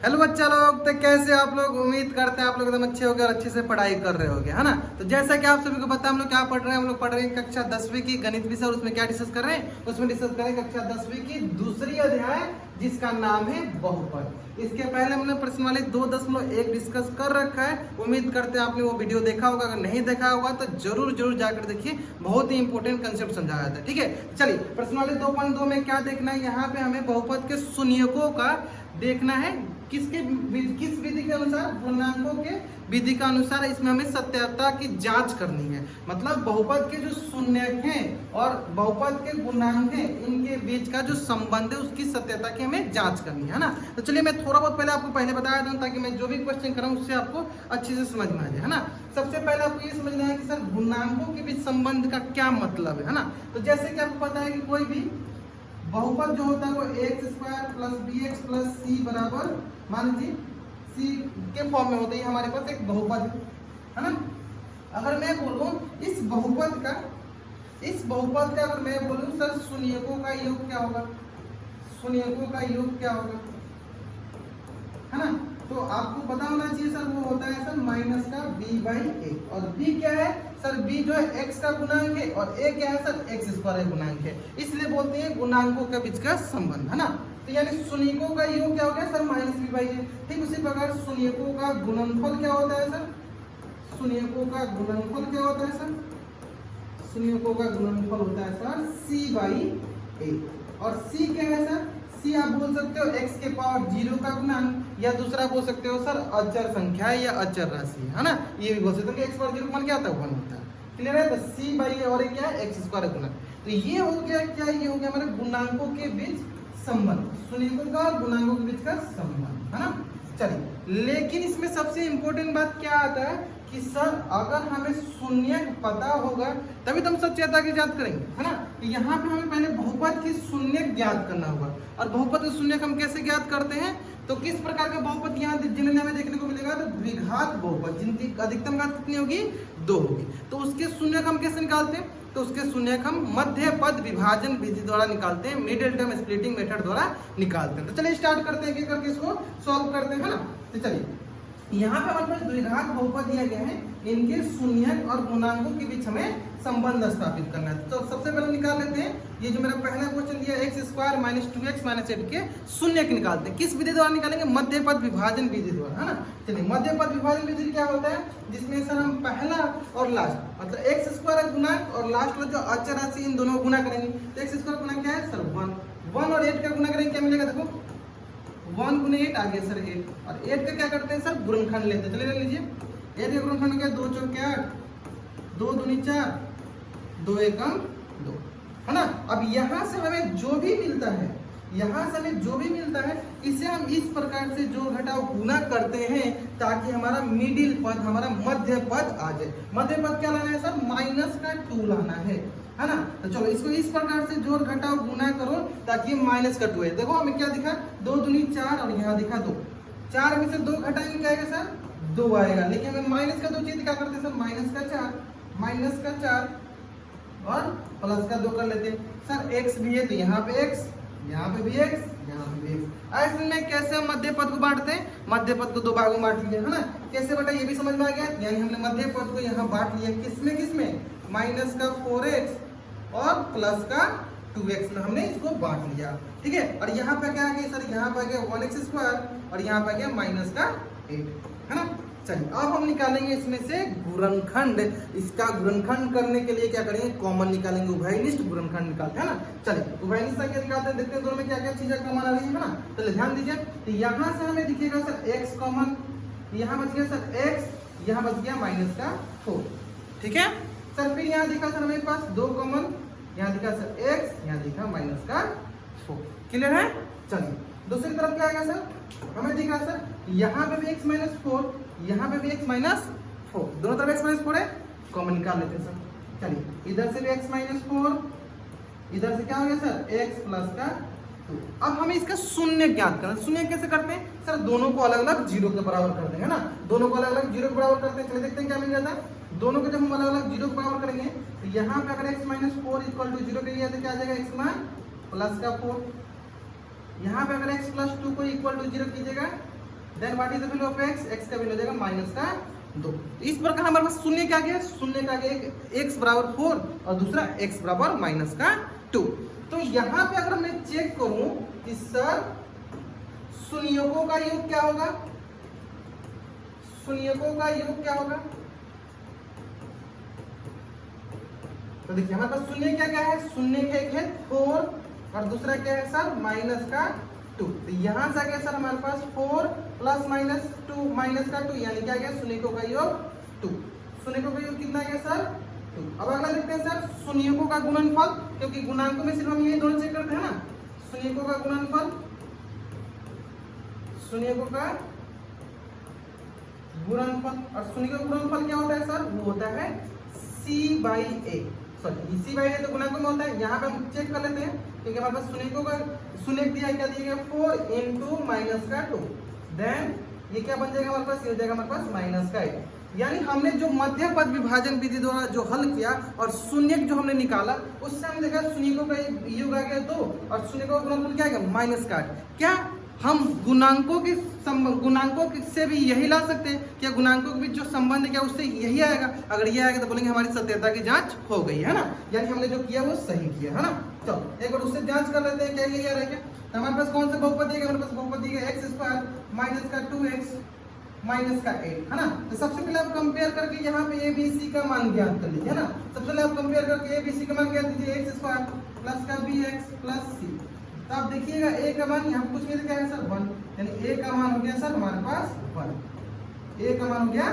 Hello बच्चा लोग, तो कैसे आप लोग? उम्मीद करते हैं आप लोग एकदम अच्छे होंगे और अच्छे से पढ़ाई कर रहे होंगे, है ना। तो जैसा कि आप सभी को पता है हम लोग क्या पढ़ रहे हैं, हम लोग पढ़ रहे हैं कक्षा 10वीं की गणित विषय। और उसमें क्या डिस्कस कर रहे हैं? उसमें डिस्कस कर रहे हैं कक्षा 10वीं की दूसरी अध्याय जिसका नाम है बहुपद। इसके पहले हमने प्रश्न वाले 2.1 डिस्कस कर रखा है। उम्मीद करते हैं आपने वो वीडियो देखा होगा। अगर नहीं देखा होगा तो जरूर जरूर जाकर देखिए, बहुत ही इंपॉर्टेंट कंसेप्ट समझाया जाता है। ठीक है, चलिए प्रश्न वाले 2.2 में क्या देखना है? यहाँ पे हमें बहुपद के शून्यकों का देखना है। किस विधि के अनुसार? गुणांकों के विधि का अनुसार। इसमें हमें सत्यता की जांच करनी है। मतलब बहुपद के जो शून्यक हैं और बहुपद के गुणांक हैं, इनके बीच का जो संबंध है उसकी सत्यता की हमें जांच करनी है ना। तो चलिए मैं थोड़ा बहुत पहले आपको बता दूं ताकि मैं जो भी क्वेश्चन कराऊं उससे आपको अच्छे से समझ में आ जाए, है ना। सबसे पहले आपको ये समझना है कि सर गुणांकों के बीच संबंध का क्या मतलब है ना। तो जैसे कि आपको पता है कि कोई भी बहुपद जो होता है वो x² plus bx plus c बराबर, मान लीजिए c के फॉर्म में होता है। हमारे पास एक बहुपद है ना। अगर मैं बोलूं इस बहुपद का अगर मैं बोलूं सर शून्यकों का योग क्या होगा, शून्यकों का योग क्या होगा, है ना। तो आपको पता होना चाहिए सर वो होता है सर माइनस का b/a। और b क्या है सर? b जो है x का गुणांक है और a क्या है सर? x² का गुणांक है। इसलिए बोलते हैं गुणांकों के बीच का संबंध, है ना। तो यानी शून्यकों का योग क्या हो गया सर? Minus b/a। ठीक उसी प्रकार शून्यकों का गुणनफल क्या होता है सर? शून्यकों का गुणनफल क्या होता है सर? शून्यकों का गुणनफल होता है सर c/a। और c क्या है सर? c आप बोल सकते हो x के पावर 0 का गुणांक, या दूसरा बोल सकते हो सर अचर संख्या या अचर राशि, है ना। ये भी बोल सकते हो कि x पावर 0 का मान क्या होता है? 1 होता है। क्लियर है? तो c/a और क्या है? x² गुणक। तो ये हो गया क्या? ये हो गया हमारे गुणांकों के बीच संबंध, शून्यकों का और गुणांकों के बीच का संबंध, है ना। चलिए, लेकिन इसमें सबसे इंपॉर्टेंट बात क्या आता है कि सर अगर हमें शून्यक पता होगा तभी तो हम सत्यता की जांच करेंगे, है ना। तो यहाँ पे हमें पहले बहुपद की शून्यक ज्ञात करना होगा। और बहुपद के शून्यक हम कैसे ज्ञात करते हैं? तो किस प्रकार का बहुपद यहाँ जिन्हें हमें देखने को मिलेगा? तो द्विघात बहुपद, जिनकी अधिकतम घात कितनी होगी? 2 होगी। तो उसके शून्यक हम कैसे निकालते हैं? तो उसके शून्यक हम मध्य पद विभाजन विधि द्वारा निकालते हैं, मिडिल टर्म स्प्लिटिंग मेथड द्वारा निकालते हैं। तो चलिए स्टार्ट करते हैं, करके इसको सॉल्व करते हैं, है ना। तो चलिए यहाँ पे हमारे पास द्विघात बहुपद दिया गया है, इनके शून्यक और गुणांकों के बीच हमें संबंध स्थापित करना है। तो सबसे पहले निकाल लेते हैं, ये जो मेरा पहला क्वेश्चन दिया x² माइनस 2x माइनस 8 के शून्यक निकालते हैं। किस विधि द्वारा निकालेंगे? मध्य पद विभाजन विधि द्वारा, है ना। चलिए मध्य पद विभाजन विधि क्या होता है? जिसमें सर हम पहला और लास्ट मतलब x² गुणक और लास्ट वाला जो अचर राशि, इन दोनों को गुना करेंगे। तो x² गुणक क्या है सर? 1 और 8 का गुना करेंगे, क्या मिलेगा? देखो 1 गुने 8 आ गया सर 8। और 8 का क्या करते हैं सर? गुणनखंड लेते हैं। चलिए ले लीजिए, 8 का गुणनखंड क्या? 2 चौके 8, 2 दूनी 4, 2 एकम 2, है ना। अब यहाँ से हमें जो भी मिलता है, इसे हम इस प्रकार से जोड़ घटाव गुना करते हैं ताकि हमारा मिडिल पद, हमारा मध्य पद आ जाए। मध्य पद क्या लाना है सर? माइनस का 2 लाना है ना। तो चलो इसको इस प्रकार से जोड़ घटाव गुना करो ताकि माइनस का 2 है। देखो हमें क्या दिखा? 2 दूनी 4 और यहाँ दिखा 2। 4 में से 2 घटाएंगे क्या आएगा सर? 2 आएगा। लेकिन हमें माइनस का 2 चाहिए, क्या करते हैं सर? माइनस का 4 और प्लस का 2 कर लेते हैं। सर x भी है तो यहाँ पे x, यहाँ पे भी x, यहाँ पे भी x। ऐसे में कैसे हम मध्य पद को बांटते हैं? मध्य पद को 2 भागों में बांट लिया, है ना। कैसे बांटा ये भी समझ में आ गया। यानी हमने मध्य पद को यहाँ बांट लिया, किसमें? माइनस का 4x और प्लस का 2x में हमने इसको बांट लिया। ठीक है, और यहाँ पे क्या आ गया सर? यहाँ पे आ गया 1x² और यहाँ पे आ गया माइनस का 8, है ना। चलिए अब हम निकालेंगे इसमें से गुणनखंड। इसका गुणनखंड करने के लिए क्या करेंगे? कॉमन निकालेंगे, उभयनिष्ठ गुणनखंड निकालते हैं ना। चलिए उभयनिष्ठ संख्या निकालते हैं, देखते हैं दोनों में क्या क्या चीजें कॉमन आ रही है ना। तो ध्यान दीजिए, तो यहाँ से हमें दिखेगा सर x कॉमन, यहाँ बच गया सर x, यहाँ बच गया माइनस का 4। ठीक है सर, फिर यहाँ दिखा सर हमारे पास 2 कॉमन, यहाँ दिखा सर x, यहाँ दिखा माइनस का 4। क्लियर है? चलिए दूसरी तरफ क्या आएगा सर? हमें दिखा सर यहाँ पे भी x माइनस 4, यहाँ पे भी x माइनस 4, दोनों तरफ x माइनस 4 है, कॉमन निकाल लेते हैं सर। चलिए इधर से भी x माइनस 4, इधर से क्या हो गया सर? x प्लस का 2। अब हमें इसका शून्य ज्ञात करना है। शून्य कैसे करते हैं सर? दोनों को अलग अलग 0 के बराबर कर देंगे, है ना। दोनों को अलग अलग 0 के बराबर करते हैं। चलिए देखते हैं क्या मिल जाता है। दोनों को जब हम अलग अलग 0 के बराबर करेंगे तो यहाँ पे अगर x माइनस 4 इक्वल टू 0 करिए तो क्या आ जाएगा? x प्लस का 4। यहाँ पे अगर x प्लस 2 को इक्वल टू 0 कीजिएगा then what is the value of x, x का वैल्यू हो जाएगा माइनस का 2। इस प्रकार हमारे पास शून्य क्या गया, शून्य का गया x बराबर 4 और दूसरा x बराबर माइनस का 2। तो यहाँ पे अगर मैं चेक करूं कि सर शून्यकों का योग क्या होगा, शून्यकों का योग क्या होगा, तो देखिए हमारे पास शून्य क्या क्या है, शून्य का एक है 4 और दूसरा क्या है सर माइनस का 2। तो यहां से आ गया सर हमारे पास 4 प्लस माइनस 2 माइनस का 2 यानी क्या गया शून्यकों का योग 2। शून्यकों का योग कितना गया सर 2। अब अगला देखते हैं सर शून्यकों का गुणनफल, क्योंकि गुणांकों में सिर्फ हम ये दोनों चेक करते हैं ना, शून्यकों का गुणनफल, शून्यकों का गुणनफल। और शून्य का गुणनफल क्या होता है सर, वो होता है c/a। सॉरी c/a तो गुणांकों में होता है, यहाँ पे हम चेक कर लेते हैं क्योंकि हमारे पास शून्यकों का शून्य दिया है, क्या दिया गया 4 इंटू माइनस का 2, देन ये क्या बन जाएगा हमारे पास, ये हो जाएगा हमारे पास माइनस का 8। यानी हमने जो मध्य पद विभाजन विधि द्वारा जो हल किया और शून्य जो हमने निकाला उससे हमने देखा शून्यकों का योग आ गया 2 और शून्यकों का गुणनफल क्या आ गया माइनस का 8। क्या हम गुणांकों से भी यही ला सकते हैं, क्या गुणांकों के बीच जो संबंध है क्या उससे यही आएगा, अगर ये आएगा तो बोलेंगे हमारी सत्यता की जांच हो गई है ना, यानी हमने जो किया वो सही किया है ना। चलो एक बार उससे जांच कर लेते हैं क्या यही आ रहा है क्या। तो हमारे पास कौन सा बहुपद है, हमारे पास बहुपद है x² माइनस का 2x माइनस का 8 है ना। तो सबसे पहले आप कंपेयर करके यहाँ पे a b c का मान ज्ञात कर लीजिए है ना। सबसे पहले आप कंपेयर करके a b c का मान ज्ञात कीजिए, x² प्लस का bx प्लस c। तो आप देखिएगा a का मान यहाँ कुछ नहीं क्या है सर 1, यानी a का मान हो गया सर हमारे पास 1, a का मान हो गया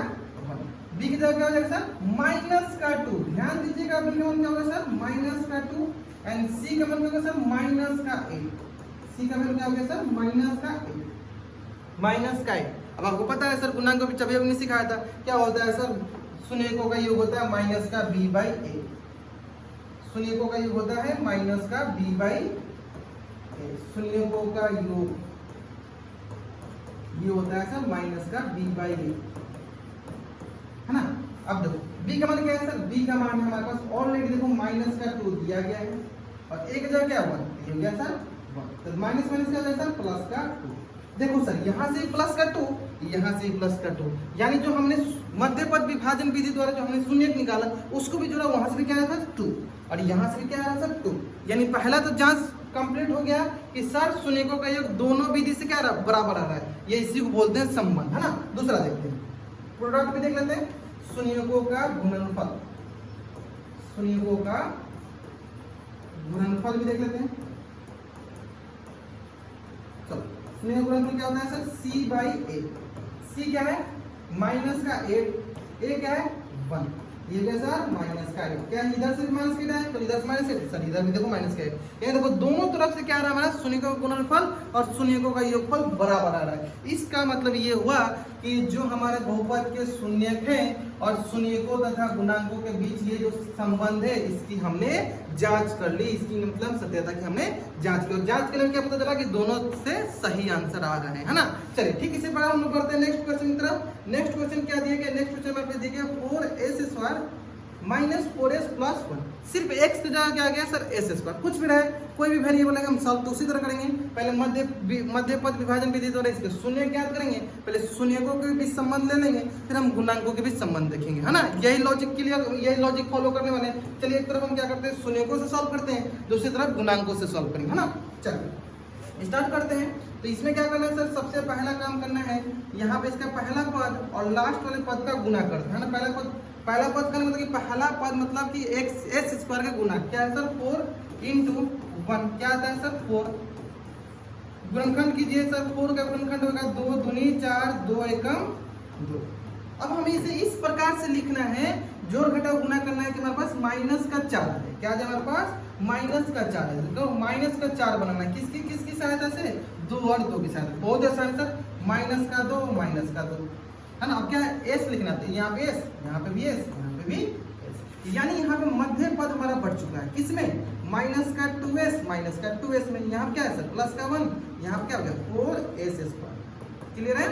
1, b की जगह क्या हो जाएगा सर माइनस का 2। ध्यान दीजिएगा b का मान क्या होगा सर माइनस का 2 एंड c का मान क्या होगा सर माइनस का 8, c का मान क्या हो गया सर माइनस का 8, माइनस का 8। अब आपको पता है सर गुणांकों की अभी हमने सिखाया था क्या होता है सर, शून्यकों का योग होता है माइनस का b/a, शून्यकों का योग होता है माइनस का b/a, शून्यकों का योग ये होता है सर माइनस का b/a है ना। अब देखो b का मान क्या है सर, b का मान है हमारे पास ऑलरेडी देखो माइनस का 2 दिया गया है और a की जगह क्या 1 ये हो गया सर 1, तो माइनस माइनस क्या हो जाएगा सर प्लस का 2। देखो सर यहाँ से प्लस का 2 यहाँ से प्लस का 2, यानी जो हमने मध्य पद विभाजन विधि द्वारा जो हमने शून्य निकाला उसको भी जोड़ा, वहां से भी क्या आया था 2 और यहाँ से भी क्या आया सर 2। यानी पहला तो जांच कंप्लीट हो गया कि सर शून्यकों का योग दोनों विधि से क्या बराबर आ रहा है, ये इसी को बोलते हैं संबंध है ना। दूसरा देखते हैं, प्रोडक्ट भी देख लेते हैं, शून्यकों का गुणनफल, शून्यकों का गुणनफल भी देख लेते हैं। चलो शून्य गुणनफल क्या होता है सर c/a, c क्या है माइनस का 8, a क्या है 1, ये क्या सर माइनस का 8, क्या इधर से माइनस का है तो इधर से माइनस 8 सर इधर भी देखो माइनस का 8, ये देखो दोनों तरफ से क्या आ रहा है हमारा शून्यकों का गुणनफल और शून्यकों का योगफल बराबर आ रहा है। इसका मतलब ये हुआ कि जो हमारे बहुपद के शून्यक हैं और शून्यकों तथा गुणांकों के बीच ये जो संबंध है इसकी हमने जांच कर ली, इसकी मतलब सत्यता की हमने जांच की और जांच करने में क्या पता चला कि दोनों से सही आंसर आ रहे हैं है ना। चलिए ठीक, इसी प्रकार हम लोग बढ़ते हैं नेक्स्ट क्वेश्चन की तरफ। नेक्स्ट क्वेश्चन क्या दिया गया, नेक्स्ट क्वेश्चन में दिया गया 4s² माइनस 4s प्लस 1, सिर्फ x की जगह क्या आ गया सर s², कुछ भी रहे कोई भी वेरिएबल है हम सॉल्व तो उसी तरह करेंगे। पहले मध्य पद विभाजन विधि द्वारा इसके शून्य ज्ञात करेंगे, पहले शून्यकों के बीच संबंध ले लेंगे फिर हम गुणांकों के बीच संबंध देखेंगे है ना। यही लॉजिक क्लियर, यही लॉजिक फॉलो करने वाले हैं। चलिए एक तरफ हम क्या करते हैं शून्यकों से सॉल्व करते हैं, दूसरी तरफ गुणांकों से सॉल्व करेंगे है ना। चलिए स्टार्ट करते हैं। तो इसमें क्या करना है सर, सबसे पहला काम करना है यहाँ पे इसका पहला पद और लास्ट वाले पद का गुणा करते हैं ना। पहला पद का मतलब कि पहला पद मतलब कि s² का गुना क्या है सर 4 इंटू 1 क्या आता है सर 4, गुणनखंड कीजिए सर 4 का गुणनखंड होगा 2 दूनी 4 2 एकम 2। अब हमें इसे इस प्रकार से लिखना है, जोड़ घटाव गुना करना है कि हमारे पास माइनस का 4 है, क्या है हमारे पास माइनस का 4 है, तो माइनस का 4 बनाना है किसकी सहायता से 2 और 2 की सहायता, बहुत आसान सर माइनस का 2 माइनस का 2 है ना। अब क्या है s लिखना है, यहाँ पे s यहाँ पे भी s यहाँ पे भी s, यानी यहाँ पे मध्य पद हमारा बढ़ चुका है किसमें माइनस का 2s में, यहाँ क्या है सर प्लस का 1, यहाँ क्या हो गया 4s²। क्लियर है।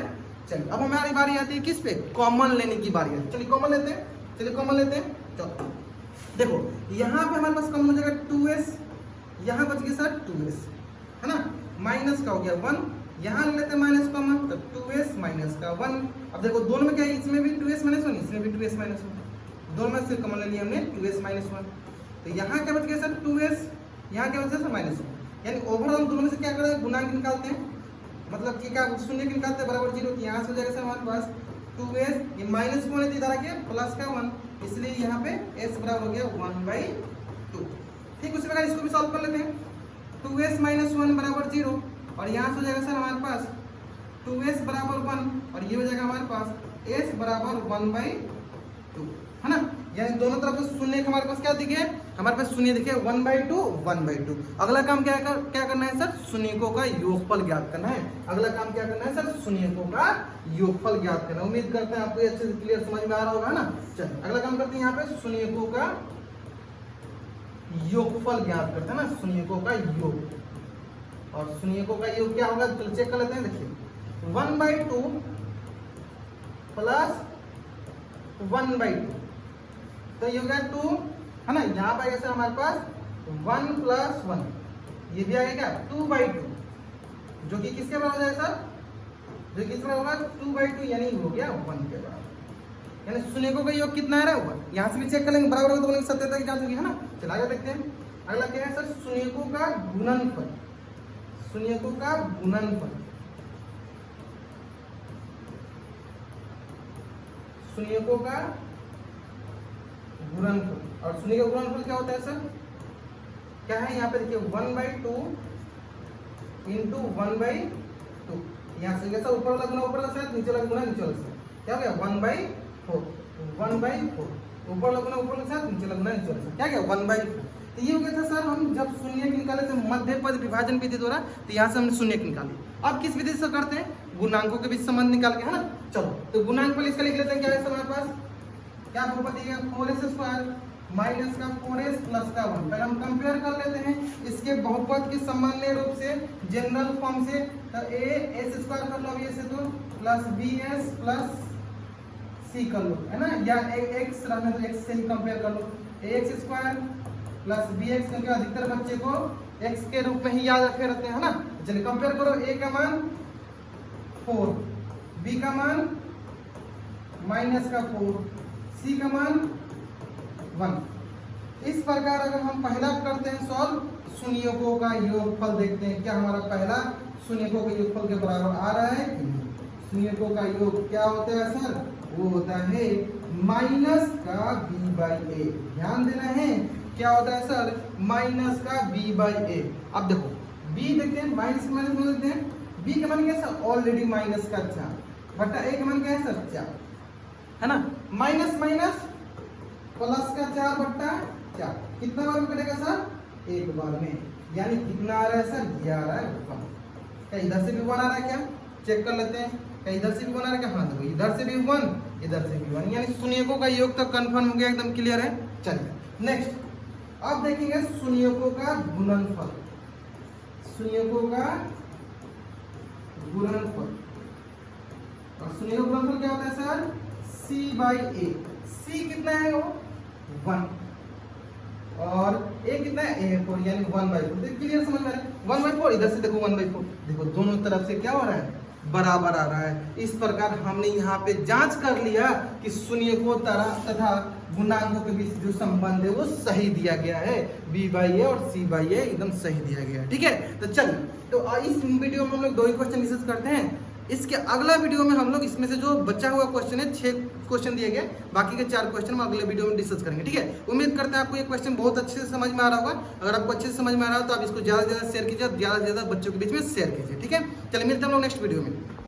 चलिए अब हमारी बारी आती है किस पे, कॉमन लेने की बारी आती है। चलिए कॉमन लेते हैं, चलो देखो यहाँ पे हमारे पास कॉमन हो जाएगा 2s, यहाँ बच गया सर 2s है ना, माइनस का हो गया 1, यहाँ ले लेते हैं माइनस कॉमन तो 2s का 1। अब देखो दोनों में क्या है, इसमें भी 2s माइनस 1, इसमें भी 2s माइनस 1, दोनों में से कॉमन ले लिया हमने 2s माइनस 1। तो यहाँ क्या बच गया सर 2s, यहाँ क्या बच गया सर माइनस 1। यानी ओवरऑल दोनों में से क्या करें, गुणांक निकालते हैं, मतलब कि क्या शून्य निकालते हैं बराबर 0। तो यहाँ से हो जाएगा सर हमारे पास 2s, ये माइनस कौन है इधर आके प्लस का 1, इसलिए यहाँ पे s बराबर हो गया 1/2। ठीक, उसी प्रकार इसको भी सॉल्व कर लेते हैं। 2s माइनस 1 बराबर 0, और यहाँ से हो जाएगा सर हमारे पास 2s बराबर 1, और ये हो जाएगा हमारे पास s बराबर 1/2, है ना। यानी दोनों तरफ से शून्य हमारे पास क्या दिखे, हमारे पास शून्य दिखे 1/2 1/2। अगला काम क्या करना है सर, शून्यकों का योगफल ज्ञात करना है। अगला काम क्या करना है सर, शून्यकों का योगफल ज्ञात करना। उम्मीद करते हैं आपको अच्छे से क्लियर समझ में आ रहा होगा ना। चलिए अगला काम करते हैं, यहाँ पे शून्यकों का योगफल ज्ञात करते हैं ना, शून्यकों का योग। और शून्यकों का योग क्या होगा, चलो चेक कर लेते हैं। देखिए 1/2 प्लस 1/2, तो ये हो गया 2, है ना। यहाँ पर आएगा सर हमारे पास 1 + 1, ये भी आएगा क्या 2/2, जो कि किसके बराबर हो जाएगा सर, जो किसके बराबर होगा 2/2, यानी हो गया 1 के बराबर। यानी शून्यकों का योग कितना आ रहा होगा, यहाँ से भी चेक कर लेंगे, बराबर होगा तो बोलेंगे सत्यता की जांच होगी, है ना। चलिए आगे देखते हैं। अगला क्या है सर, शून्यकों का गुणनफल। शून्यकों का गुणनफल, शून्यकों का गुणनफल। और शून्य का गुणनफल क्या होता है सर, क्या है यहाँ पे देखिए 1/2 इंटू 1/2। यहाँ से कैसा ऊपर वाला गुना ऊपर वाला साथ, नीचे वाला गुना नीचे वाला साथ, क्या हो गया 1/4, 1/4, ऊपर वाला गुना ऊपर वाला साथ, नीचे वाला गुना नीचे वाला साथ, क्या गया 1/4। तो ये हो गया था सर, हम जब शून्य निकाले थे मध्य पद विभाजन विधि द्वारा, तो यहाँ से हमने शून्य निकाले। अब किस विधि से करते हैं, गुणांकों के बीच संबंध निकाल के, है ना। चलो तो गुणांक पर इसका लिख लेते हैं, क्या है सर हमारे पास, क्या बहुपद दिया 4s² माइनस का 4s प्लस का 1। पहले हम कंपेयर कर लेते हैं इसके बहुपद के सामान्य रूप से जनरल फॉर्म से। तो as² कर लो, ये से तो प्लस bs प्लस c कर लो, है ना, या x रहने तो x से ही कंपेयर कर लो। ax² प्लस bx, क्योंकि अधिकतर बच्चे को x के रूप में ही याद रखे रहते हैं, है ना। चलिए कंपेयर करो, a का मान 4, b का मान माइनस का 4, c का मान 1। इस प्रकार अगर हम पहला करते हैं सॉल्व, शून्यकों का योगफल देखते हैं, क्या हमारा पहला शून्यकों के योगफल के बराबर आ रहा है। शून्यकों का योग क्या होता है सर, वो होता है माइनस का b/a। ध्यान देना है, क्या होता है सर, माइनस का b/a। अब देखो b देखते हैं, माइनस माइनस में देखते हैं, b का मान क्या है सर, ऑलरेडी माइनस का 4 बटा a का मान क्या है सर 4, है ना। माइनस माइनस प्लस का 4 बट्टा 4, कितना बार में कटेगा सर, एक बार में। यानी कितना आ रहा है सर, 11। क्या इधर से भी 1 आ रहा है, क्या चेक कर लेते हैं, क्या इधर से भी 1 आ रहा है क्या, हाँ देखो इधर से भी 1, इधर से भी 1, यानी शून्यकों का योग तो कंफर्म हो गया, एकदम क्लियर है। चलिए नेक्स्ट अब देखेंगे शून्यकों का गुणनफल। शून्यकों का गुणनफल, और शून्य का गुणनफल क्या होता है सर, c/a। c कितना है वो 1, और a कितना है a4, यानी 1/4। क्लियर समझ में आ रहा है, 1/4, इधर से देखो 1/4, देखो दोनों तरफ से क्या हो रहा है, बराबर आ रहा है। इस प्रकार हमने यहाँ पे जांच कर लिया कि शून्यकों तथा गुणांकों के बीच जो संबंध है वो सही दिया गया है, b/a और c/a एकदम सही दिया गया है। ठीक है, तो चलिए, तो इस वीडियो में हम लोग 2 ही क्वेश्चन डिस्कस करते हैं। इसके अगला वीडियो में हम लोग इसमें से जो बचा हुआ क्वेश्चन है 6 क्वेश्चन दिए गए, बाकी के 4 क्वेश्चन हम अगले वीडियो में डिस्कस करेंगे। ठीक है, उम्मीद करते हैं आपको ये क्वेश्चन बहुत अच्छे से समझ में आ रहा होगा। अगर आपको अच्छे से समझ में आ रहा हो तो आप इसको ज़्यादा से ज़्यादा शेयर कीजिए, ज़्यादा से ज़्यादा बच्चों के बीच में शेयर कीजिए। ठीक है, चलिए मिलते हैं हम लोग नेक्स्ट वीडियो में।